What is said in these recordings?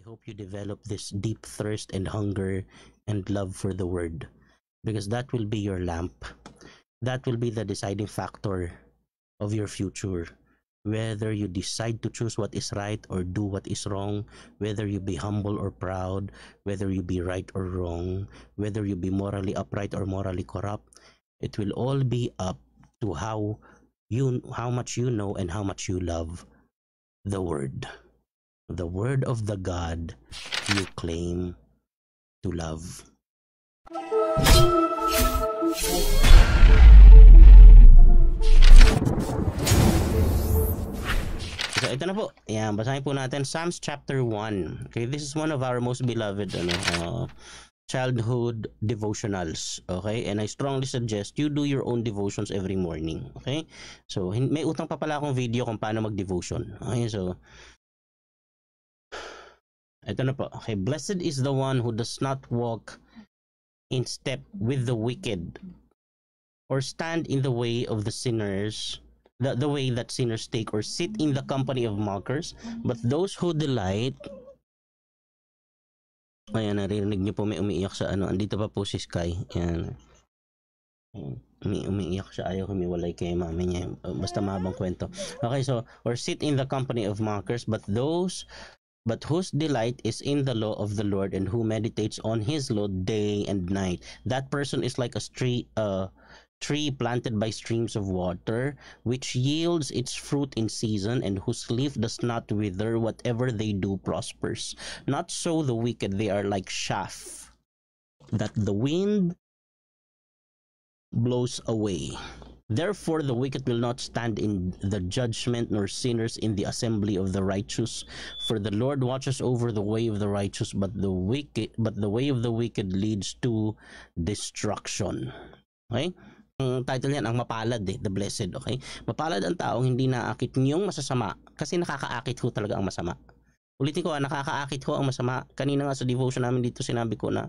hope you develop this deep thirst and hunger and love for the word, because that will be your lamp. That will be the deciding factor of your future. Whether you decide to choose what is right or do what is wrong, whether you be humble or proud, whether you be right or wrong, whether you be morally upright or morally corrupt, it will all be up to how much you know and how much you love the word of the God you claim to love. So ito na po. Ayan, basahin po natin Psalms chapter 1. Okay, this is one of our most beloved childhood devotionals. Okay, and I strongly suggest you do your own devotions every morning. Okay, so may utang pa pala akong video kung paano mag-devotion. Okay, so ito na po. Okay, blessed is the one who does not walk in step with the wicked, or stand in the way of the sinners, the way that sinners take, or sit in the company of mockers, but those who delight. Ayan, narinig niyo po may umiiyak sa ano. Andito pa po si Sky. Ayan. Umiiyak siya, ayaw humiwalay kay mami niya. Basta mahabang kwento. Okay, so, or sit in the company of mockers, but whose delight is in the law of the Lord, and who meditates on his law day and night. That person is like a tree planted by streams of water, which yields its fruit in season, and whose leaf does not wither. Whatever they do prospers. Not so the wicked, they are like chaff that the wind blows away. Therefore the wicked will not stand in the judgment, nor sinners in the assembly of the righteous. For the Lord watches over the way of the righteous, but the way of the wicked leads to destruction. Okay? Ang title niyan, ang mapalad the blessed. Okay? Mapalad ang taong hindi naakit niyong masasama, kasi nakakaakit ho talaga ang masama. Ulitin ko, nakakaakit ho ang masama. Kanina nga sa devotion namin dito sinabi ko na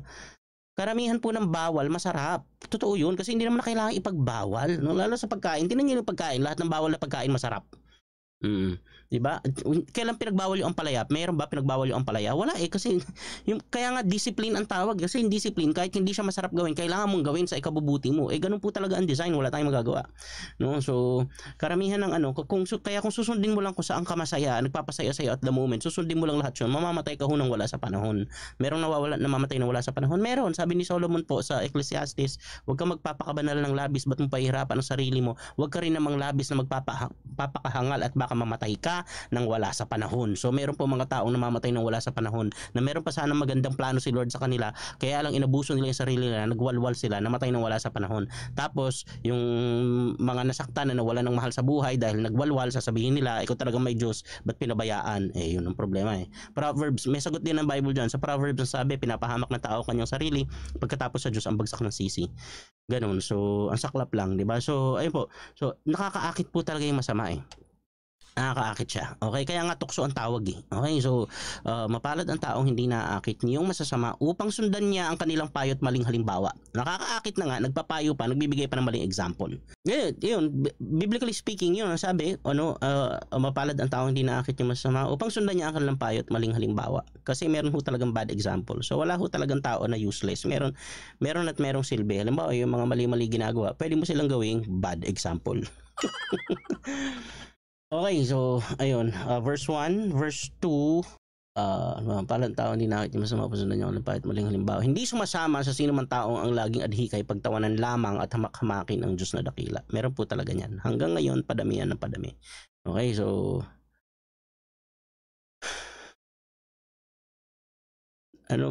karamihan po ng bawal masarap. Totoo yun, kasi hindi naman na kailangan ipagbawal. No? Lalo sa pagkain, tinan niyo yung pagkain, lahat ng bawal na pagkain masarap. Diba? Kailan pinagbawal yung ampalaya? Mayroon ba pinagbawal yung ampalaya? Wala kasi kaya nga discipline ang tawag. Kasi yung discipline, kahit hindi siya masarap gawin, kailangan mong gawin sa ikabubuti mo. Ganun po talaga ang design, wala tayong magagawa. No? So, karamihan ng kaya kung susundin mo lang kung saan ka masaya, nagpapasaya sa'yo at the moment, susundin mo lang lahat yun, mamamatay ka ho nang wala sa panahon. Merong namamatay na wala sa panahon? Meron. Sabi ni Solomon po sa Ecclesiastes, huwag kang magpapakabanal ng labis, ba't mo pahihirapan ang sarili mo? Huwag ka rin namang labis na magpapakahangal at baka mamatay ka nang wala sa panahon. So meron po mga taong namamatay nang wala sa panahon, na meron pa sana magandang plano si Lord sa kanila, kaya lang inabuso nila yung sarili nila, nagwalwal sila, namatay nang wala sa panahon. Tapos yung mga nasaktan na nawala ng mahal sa buhay dahil nagwalwal, sasabihin nila, ikaw talagang may Diyos, ba't pinabayaan? Yun ang problema Proverbs, may sagot din ng Bible dyan. Sa Proverbs sabi, pinapahamak ng tao kanyang sarili, pagkatapos sa Diyos ang bagsak ng sisi. Ganun. So ang saklap lang, di ba? So ayun po. So nakakaakit po talaga yung masama nakakaakit siya. Okay, kaya nga tukso ang tawag Okay, so mapalad ang taong hindi naaakit niyong masasama upang sundan niya ang kanilang payo at maling halimbawa. Nakakaakit na nga, nagpapayo pa, nagbibigay pa ng maling example. Yun, biblically speaking, yun ang sabi, mapalad ang taong hindi naaakit niyong masasama upang sundan niya ang kanilang payo at maling halimbawa. Kasi meron ho talagang bad example. So wala ho talagang tao na useless. Meron at merong silbi. Halimbawa, yung mga mali-mali ginagawa, pwede mo silang gawing bad example. Okay, so ayun, verse 1, verse 2, palang tao hindi nakit yung masama pasundan niya ng pahit maling halimbawa. Hindi sumasama sa sino man taong ang laging adhikay, pagtawanan lamang at hamak-hamakin ang Diyos na dakila. Meron po talaga niyan. Hanggang ngayon, padamihan ng padami. Okay, so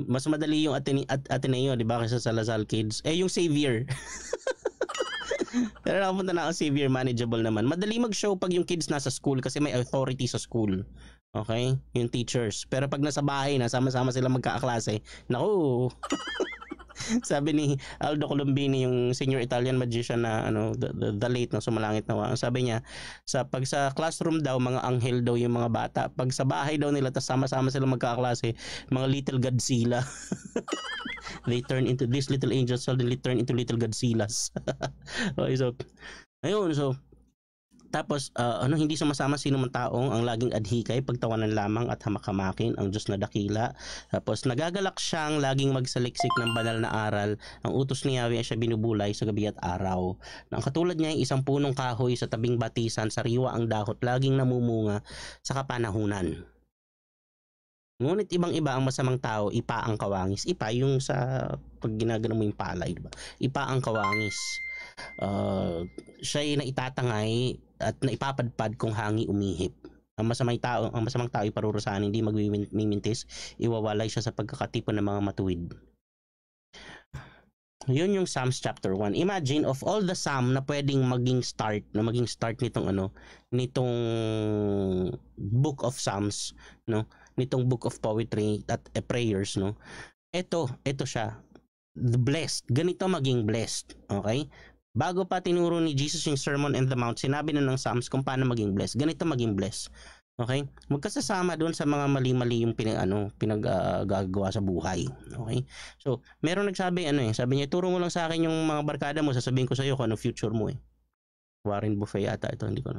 mas madali yung Ateneo, di ba, kaysa sa Lasal Kids? Yung Savior. Pero nakapunta na ako Savior, manageable naman. Madali mag-show pag yung kids nasa school kasi may authority sa school. Okay? Yung teachers. Pero pag nasa bahay na, sama-sama sila magkakaklase, naku! Sabi ni Aldo Colombini, yung senior Italian magician na the late na sumalangit na sabi niya, pag sa classroom daw mga anghel daw yung mga bata, pag sa bahay daw nila tas sama-sama sila magkakaklase, mga little Godzilla. They turn into these little angels, suddenly turn into little Godzillas. Okay, so ayun, so Tapos hindi sumasama sino man taong ang laging adhikay, pagtawanan lamang at hamak-hamakin ang Diyos na dakila. Tapos nagagalak siyang laging magsaliksik ng banal na aral. Ang utos ni Yahweh ay siya binubulay sa gabi at araw. Ang katulad niya ay isang punong kahoy sa tabing batisan, sariwa ang dahot, laging namumunga sa kapanahunan. Ngunit ibang-iba ang masamang tao, ipa ang kawangis. Ipa yung sa pag ginagano mo yung palay, diba? Ipa ang kawangis. Siya ay naitatangay at naipapadpad kung hangi umihip. Ang masamang tao ay parurusahan, hindi magmimintis, iwawalay siya sa pagkakatipon ng mga matuwid. Yun yung Psalms chapter 1. Imagine of all the psalm na pwedeng maging start nitong book of Psalms, no? Nitong book of poetry at prayers, no? Ito siya. The blessed. Ganito maging blessed. Okay? Bago pa tinuro ni Jesus yung Sermon on the Mount, sinabi na ng Psalms kung paano maging blessed. Ganito maging blessed. Okay? Magkasasama doon sa mga mali-mali yung pinagagawa sa buhay. Okay? So, meron nagsabi, sabi niya, turo mo lang sa akin yung mga barkada mo, sasabihin ko sa iyo kung ano future mo eh. Warren Buffett ata ito, hindi ko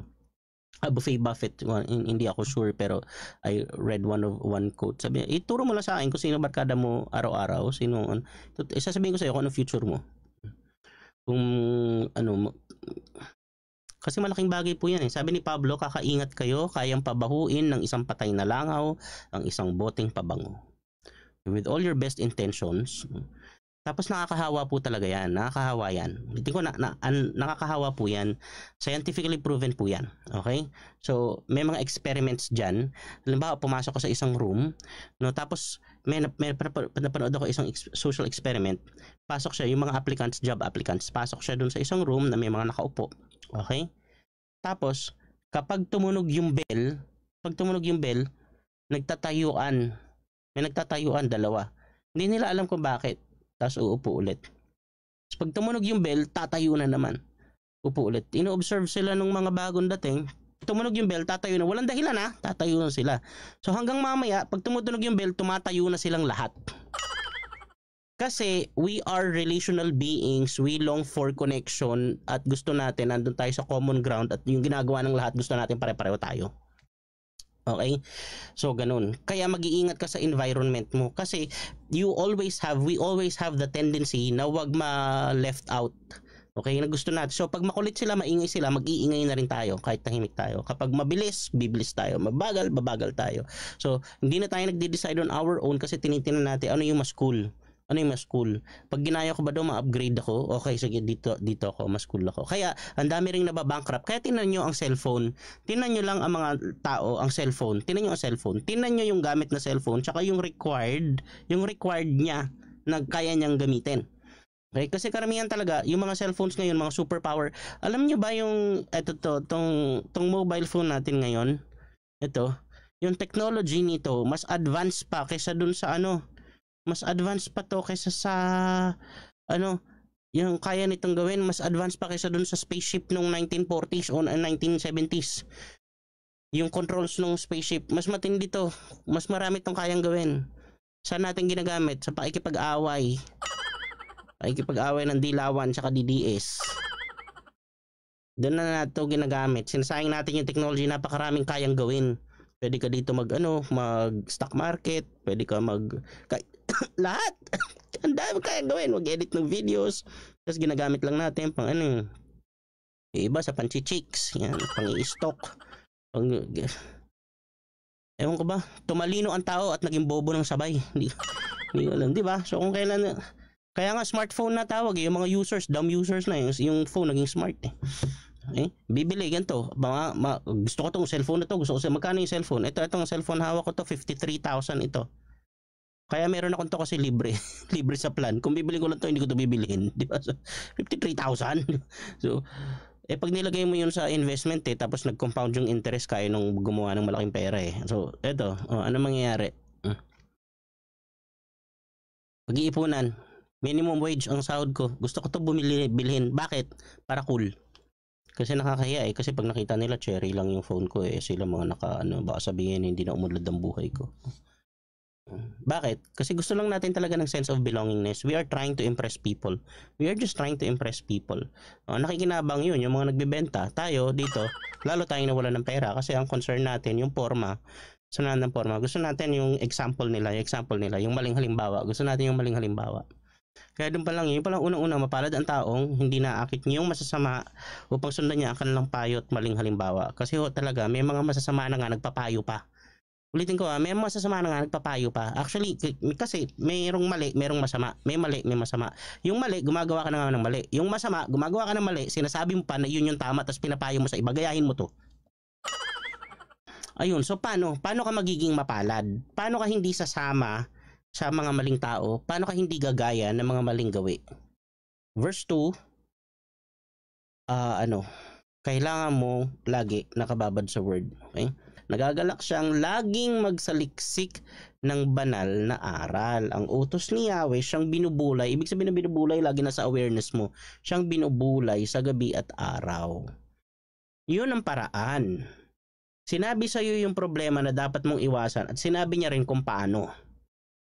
Buffett, hindi ako sure, pero I read one quote. Sabi niya, ituro mo lang sa akin kung sino barkada mo araw-araw, sasabihin ko sa iyo kung ano future mo. Kung kasi malaking bagay po yan eh. Sabi ni Pablo, kakaingat kayo, kayang pabahuin ng isang patay na langaw ang isang boteng pabango. With all your best intentions. Tapos nakakahawa po talaga yan. Nakakahawa yan. Nakakahawa po yan. Scientifically proven po yan. Okay? So, may mga experiments dyan. Halimbawa, pumasok ko sa isang room. No, tapos, may napanood ako isang social experiment. Pasok siya, yung mga job applicants. Pasok siya dun sa isang room na may mga nakaupo. Okay? Tapos, kapag tumunog yung bell, nagtatayuan. May nagtatayuan, dalawa. Hindi nila alam kung bakit. Tapos uupo ulit. Tapos pag tumunog yung bell, tatayo na naman. Upo ulit. Ino-observe sila nung mga bagong dating. Tumunog yung bell, tatayo na. Walang dahilan ha, tatayo na sila. So hanggang mamaya, pag tumutunog yung bell, tumatayo na silang lahat. Kasi we are relational beings, we long for connection at gusto natin, nandun tayo sa common ground at yung ginagawa ng lahat, gusto natin pare-pareho tayo. Okay? So, ganun. Kaya mag-iingat ka sa environment mo kasi we always have the tendency na wag ma-left out. Okay? Na gusto natin. So, pag makulit sila, maingay sila, mag-iingay na rin tayo kahit tahimik tayo. Kapag mabilis, bibilis tayo. Mabagal, babagal tayo. So, hindi na tayo nagde-decide on our own kasi tinitingnan natin ano yung mas cool. Ano yung mas cool? Pag ginaya ko ba daw ma-upgrade ako? Okay, sige, dito ako, mas cool ako. Kaya, ang dami ring nababankrupt. Kaya tingnan nyo ang cellphone. Tingnan nyo lang ang mga tao, ang cellphone. Tingnan nyo ang cellphone. Tingnan nyo yung gamit na cellphone, tsaka yung required niya na kaya niyang gamitin. Okay? Kasi karamihan talaga, yung mga cellphones ngayon, mga superpower. Alam nyo ba yung, tong mobile phone natin ngayon? Ito, yung technology nito, mas advanced pa kaysa dun sa mas advanced pa to kaysa sa yung kaya nitong gawin, mas advanced pa kaysa dun sa spaceship nung 1940s o 1970s. Yung controls ng spaceship, mas matindi to. Mas marami tong kayang gawin. Saan natin ginagamit? Sa pakikipag-away. Pakikipag-away ng dilawan tsaka DDS. Doon na natin ito ginagamit. Sinasayang natin yung technology, napakaraming kayang gawin. Pwede ka dito mag stock market, pwede ka lahat. Ang dami kayang gawin, mag-edit ng videos. Tapos ginagamit lang natin pang iba sa panchichicks, yan, pang i-stock. Ewan ko ba, tumalino ang tao at naging bobo ng sabay. Hindi ko alam, di ba? So kung kailan, kaya nga smartphone na tawag, yung mga users, dumb users na yung phone naging smart eh. Okay? Bibili ganito. Gusto ko tong cellphone na to. Magkano yung cellphone? Itong cellphone hawak ko to, 53,000 ito. Kaya meron akong to kasi libre. Libre sa plan. Kung bibili ko lang to, hindi ko to bibilihin. Di ba? So, 53,000. So, pag nilagay mo yun sa investment tapos nag-compound yung interest, kaya nung gumawa ng malaking pera eh. So, eto. Ano mangyayari? Pag-iipunan. Minimum wage ang sahod ko. Gusto ko to bilhin. Bakit? Para cool. Kasi nakakahiya eh. Kasi pag nakita nila, cherry lang yung phone ko eh. Sila mga baka sabihin hindi na umunlad ang buhay ko. Bakit? Kasi gusto lang natin talaga ng sense of belongingness. We are trying to impress people. We are just trying to impress people. Nakikinabang yun, yung mga nagbebenta. Tayo dito, lalo tayong nawala ng pera kasi ang concern natin, yung forma. Gusto natin ng forma. Gusto natin yung example nila, yung maling halimbawa. Gusto natin yung maling halimbawa. Kaya doon pa lang yun, palang unang-una mapalad ang taong hindi naakit niyo yung masasama upang sundan niya ang kanilang payo at maling halimbawa. Kasi talaga may mga masasama na nga nagpapayo pa. Ulitin ko may masasama na nga nagpapayo pa. Actually, kasi mayroong mali, mayroong masama. May mali, may masama. Yung mali, gumagawa ka na nga ng mali. Yung masama, gumagawa ka ng mali, sinasabi mo pa na yun yung tama, tapos pinapayo mo sa iba, gayahin mo to. Ayun, so paano ka magiging mapalad? Paano ka hindi sasama sa mga maling tao? Paano ka hindi gagaya ng mga maling gawi? Verse 2, kailangan mo lagi nakababad sa word. Okay? Nagagalak siyang laging magsaliksik ng banal na aral. Ang utos ni Yahweh, siyang binubulay. Ibig sabihin ng binubulay, lagi nasa awareness mo. Siyang binubulay sa gabi at araw. Yun ang paraan. Sinabi sa iyo yung problema na dapat mong iwasan at sinabi niya rin kung paano.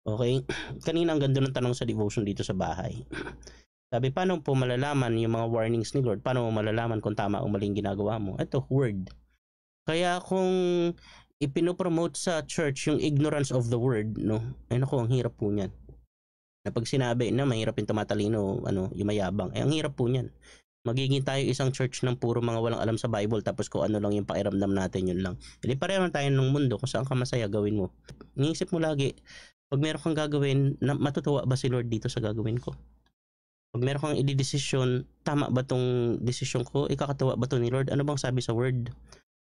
Okay? Kanina ang ganda ng tanong sa devotion dito sa bahay. Sabi, paano po malalaman yung mga warnings ni Lord? Paano mo malalaman kung tama o maling ginagawa mo? Ito, word. Kaya kung ipinopromote sa church yung ignorance of the word, no? Ay naku, ang hirap po niyan. Na pag sinabi na mahirap yung tumatalino, yung mayabang, ang hirap po niyan. Magiging tayo isang church ng puro mga walang alam sa Bible tapos kung ano lang yung pakiramdam natin, yun lang. Hindi pareho tayo ng mundo kung saan ka masaya, gawin mo. Iniisip mo lagi, pag meron kang gagawin, matutuwa ba si Lord dito sa gagawin ko? Pag meron kang i-decision, tama ba tong decision ko? Ikakatuwa ba to ni Lord? Ano bang sabi sa word?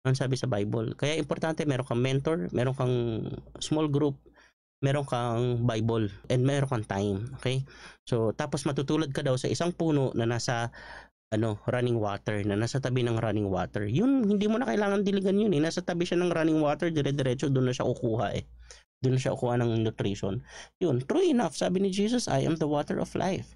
Ano sabi sa Bible? Kaya importante meron kang mentor, meron kang small group, meron kang Bible, and meron kang time. Okay? So, tapos matutulad ka daw sa isang puno na nasa running water, na nasa tabi ng running water. Yun, hindi mo na kailangan diligan yun. Nasa tabi siya ng running water, dire-diretso, doon na siya kukuha Doon na siya kukuha ng nutrition. Yun, true enough, sabi ni Jesus, I am the water of life.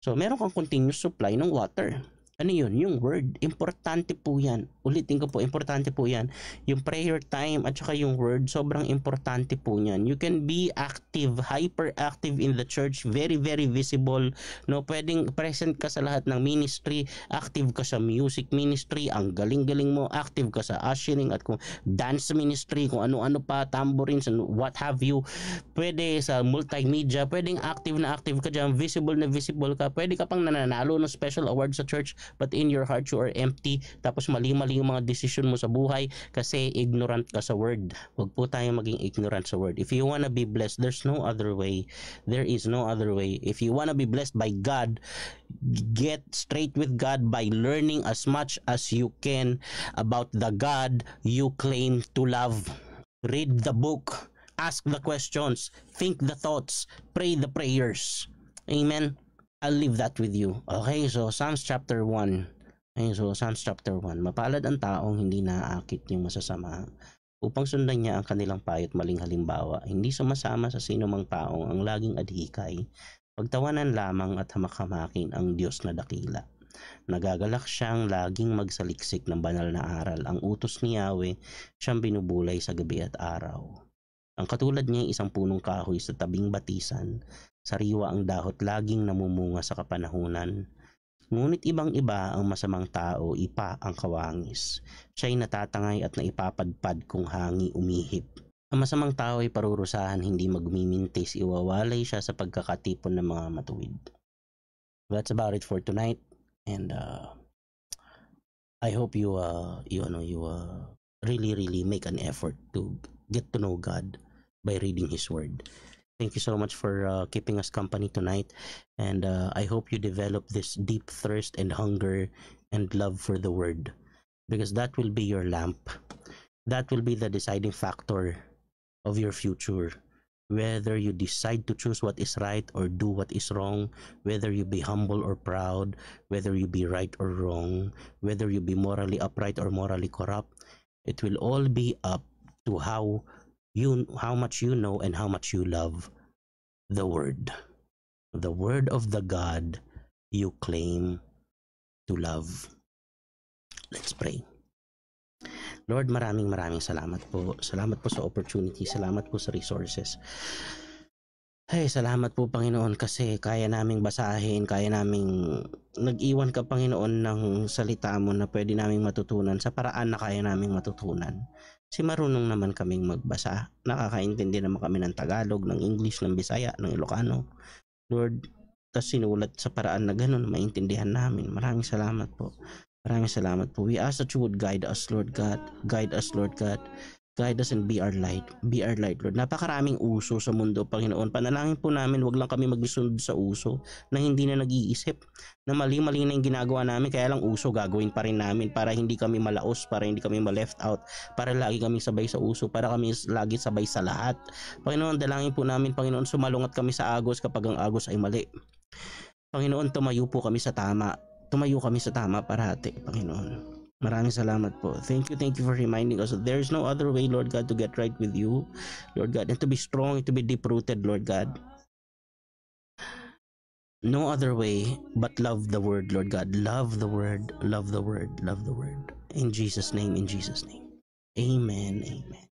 So, meron kang continuous supply ng water. Ano yun? Yung word. Importante po yan. Ulitin ko po, importante po yan. Yung prayer time at saka yung word, sobrang importante po yan. You can be active, hyperactive in the church, very, very visible. No, pwedeng present ka sa lahat ng ministry, active ka sa music ministry, ang galing-galing mo, active ka sa ushering at kung dance ministry, kung ano-ano pa, tambourines and what have you. Pwede sa multimedia, pwedeng active na active ka dyan, visible na visible ka. Pwede ka pang nananalo ng special award sa church, but in your heart you are empty, tapos mali-mali yung mga decision mo sa buhay kasi ignorant ka sa word. Huwag po tayo maging ignorant sa word. If you wanna be blessed, there's no other way. There is no other way. If you wanna be blessed by God, get straight with God by learning as much as you can about the God you claim to love. Read the book, ask the questions, think the thoughts, pray the prayers. Amen. I'll leave that with you. Okay, so Psalms chapter 1. Okay, so Psalms chapter 1. Mapalad ang taong hindi naaakit yung masasama upang sundan niya ang kanilang payo at maling halimbawa. Hindi sumasama sa sino mang taong ang laging adhikay. Pagtawanan lamang at hamak-hamakin ang Diyos na dakila. Nagagalak siyang laging magsaliksik ng banal na aral. Ang utos ni Yahweh, siyang binubulay sa gabi at araw. Ang katulad niya isang punong kahoy sa tabing batisan. Sariwa ang dahot, laging namumunga sa kapanahunan. Ngunit ibang-iba ang masamang tao, ipa ang kawangis. Siya'y natatangay at naipapadpad kung hangi umihip. Ang masamang tao ay parurusahan, hindi magmimintis, iwawalay siya sa pagkakatipon ng mga matuwid. That's about it for tonight, and I hope you really make an effort to get to know God by reading His Word. Thank you so much for keeping us company tonight, and I hope you develop this deep thirst and hunger and love for the Word, because that will be your lamp. That will be the deciding factor of your future. Whether you decide to choose what is right or do what is wrong, whether you be humble or proud, whether you be right or wrong, whether you be morally upright or morally corrupt, it will all be up to how much you know and how much you love the word of the God you claim to love. Let's pray. Lord, maraming salamat po. Salamat po sa opportunity, salamat po sa resources. Ay, salamat po Panginoon kasi kaya naming basahin, kaya naming nag-iwan ka Panginoon ng salita mo na pwede naming matutunan sa paraan na kaya naming matutunan. Kasi marunong naman kaming magbasa. Nakakaintindi naman kami ng Tagalog, ng English, ng Bisaya, ng Ilocano. Lord, tas sinulat sa paraan na ganun, maintindihan namin. Maraming salamat po. Maraming salamat po. We ask that you would guide us, Lord God. Guide us, Lord God. Guide us and be our light. Be our light, Lord. Napakaraming uso sa mundo, Panginoon. Panalangin po namin, wag lang kami magsunod sa uso na hindi na nag-iisip, na mali-mali na yung ginagawa namin, kaya lang uso gagawin pa rin namin para hindi kami malaos, para hindi kami ma-left out, para lagi kami sabay sa uso, para kami lagi sabay sa lahat. Panginoon, dalangin po namin, Panginoon, sumalungat kami sa agos kapag ang agos ay mali. Panginoon, tumayo po kami sa tama. Tumayo kami sa tama parati, Panginoon. Maraming salamat po. Thank you for reminding us that there is no other way, Lord God, to get right with you, Lord God, and to be strong, to be deep-rooted, Lord God. No other way but love the word, Lord God. Love the word, love the word, love the word. In Jesus' name, in Jesus' name. Amen, amen.